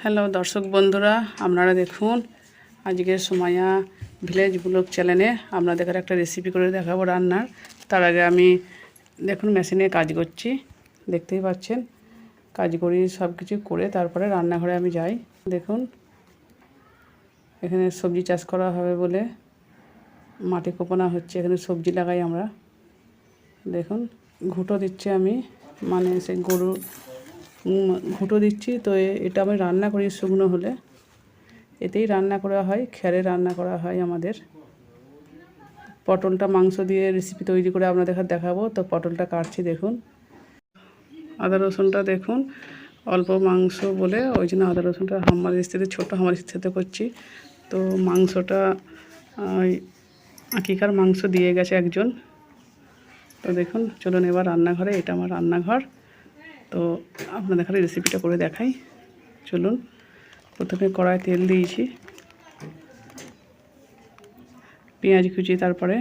Hello দর্শক বন্ধুরা, আপনারা দেখুন আজকে সোমাইয়া ভিলেজ ব্লগ চ্যানেলে আপনাদের একটা রেসিপি করে দেখাবো রান্নার। তার আগে আমি দেখুন মেশিনে কাজ করছি, দেখতেই পাচ্ছেন। কাজ করি সব কিছু করে তারপরে রান্নাঘরে আমি যাই। দেখুন এখানে সবজি চাষ করা হবে বলে মাটি কোপানো হচ্ছে, এখানে সবজি লাগাই আমরা। দেখুন ঘুঁটো দিচ্ছি আমি, মানে সেই গরু ঘুঁটো দিচ্ছি। তো এটা আমি রান্না করি শুকনো হলে, এতেই রান্না করা হয়, খেরে রান্না করা হয় আমাদের। পটলটা মাংস দিয়ে রেসিপি তৈরি করে আপনাদের দেখাবো। তো পটলটা কাটছি, দেখুন। আদা রসুনটা দেখুন অল্প মাংস বলে ওই জন্য আদা রসুনটা আমার স্ত্রীতে ছোটো আমার স্ত্রীতে করছি। তো মাংসটা আকিকার মাংস দিয়ে গেছে একজন। তো দেখুন চলুন এবার রান্নাঘরে, এটা আমার রান্নাঘর। তো আপনাদের রেসিপিটা করে দেখাই, চলুন। প্রথমে কড়াই তেল দিয়েছি, পেঁয়াজ কুচি, তারপরে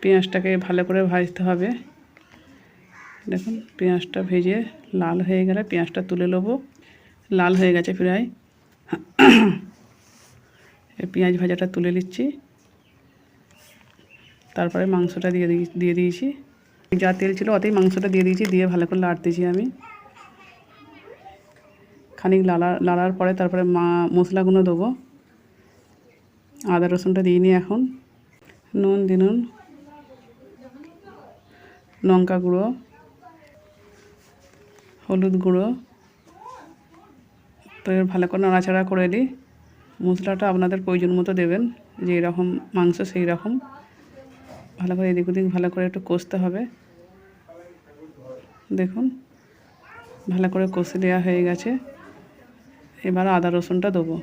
পেঁয়াজটাকে ভালো করে ভাজতে হবে। দেখুন পেঁয়াজটা ভেজে লাল হয়ে গেলে পেঁয়াজটা তুলে নেবো। লাল হয়ে গেছে প্রায়, পেঁয়াজ ভাজাটা তুলে নিচ্ছি। তারপরে মাংসটা দিয়ে দিয়েছি, যা তেল ছিল ওতেই মাংসটা দিয়ে দিয়েছি, দিয়ে ভালো করে নাড়তেছি আমি। খানিক লাড়ার পরে তারপরে মশলাগুলো দেবো। আদা রসুনটা দিয়ে নিই এখন। নুন দিনুন, লঙ্কা গুঁড়ো, হলুদ গুঁড়ো। তো ভালো করে নাড়াচাড়া করে দিই। মশলাটা আপনাদের প্রয়োজন মতো দেবেন, যে এরকম মাংস সেই রকম। ভালো করে এদিক ওদিক ভালো করে একটু কষতে হবে। দেখুন ভালো করে কষে দেওয়া হয়ে গেছে। এবার আদা রসুনটা দেবো।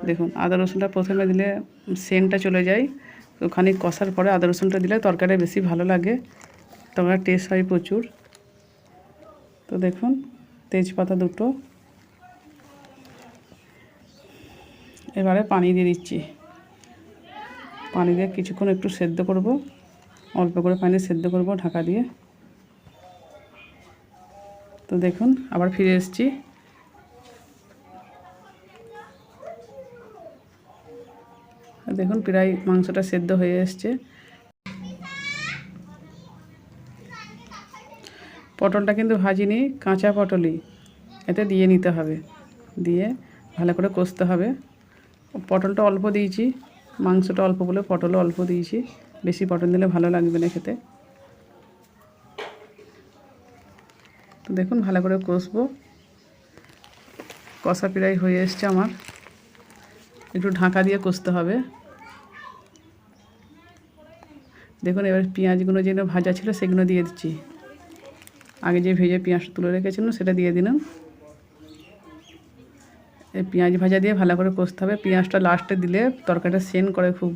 দেখুন আদা রসুনটা প্রথমে দিলে সেন্টটা চলে যায়, তো খানিক কষার পরে আদা রসুনটা দিলে তরকারিটা বেশি ভালো লাগে, তবে টেস্ট হয় প্রচুর। তো দেখুন তেজপাতা দুটো, এবারে পানি দিয়ে দিচ্ছি। পানি দিয়ে কিছুক্ষণ একটু সেদ্ধ করব, অল্প করে পানি সেদ্ধ করব ঢাকা দিয়ে। তো দেখুন আবার ফিরে এসেছি। দেখুন প্রায় মাংসটা সেদ্ধ হয়ে এসছে। পটলটা কিন্তু ভাজিনি, কাঁচা পটলই এতে দিয়ে নিতে হবে, দিয়ে ভালো করে কষতে হবে। পটলটা অল্প দিয়েছি, মাংসটা অল্প বলে পটলও অল্প দিয়েছি, বেশি পটল দিলে ভালো লাগবে না খেতে। তো দেখুন ভালো করে কষবো। কষা প্রায় হয়ে এসছে আমার, একটু ঢাকা দিয়ে কষতে হবে। দেখুন এবার পেঁয়াজগুলো যেগুলো ভাজা ছিল সেগুলো দিয়ে দিচ্ছি। আগে যে ভেজে পেঁয়াজটা তুলে রেখেছিলাম সেটা দিয়ে দিলাম। এই পেঁয়াজ ভাজা দিয়ে ভালো করে কষতে হবে। পেঁয়াজটা লাস্টে দিলে তরকারিটা সেন্ট করে, খুব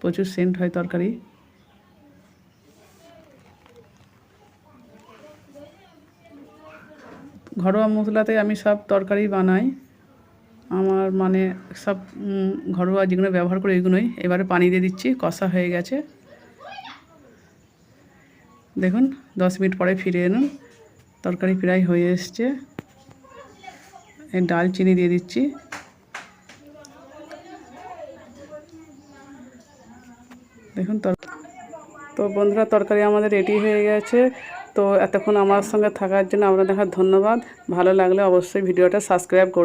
প্রচুর সেন্ট হয় তরকারি। ঘরোয়া মশলাতে আমি সব তরকারি বানাই, আমার মানে সব ঘরোয়া যেগুলো ব্যবহার করি এগুলোই। এবারে পানি দিয়ে দিচ্ছি, কষা হয়ে গেছে। দেখুন 10 মিনিট পরে ফিরে এলাম, তরকারি প্রায় হয়ে এসছে। এই ডালচিনি দিয়ে দিচ্ছি। দেখুন তো বন্ধুরা তরকারি আমাদের রেডি হয়ে গেছে। তো এতক্ষণ আমার সঙ্গে থাকার জন্য আপনাদের ধন্যবাদ। ভালো লাগলে অবশ্যই ভিডিওটা সাবস্ক্রাইব করুন।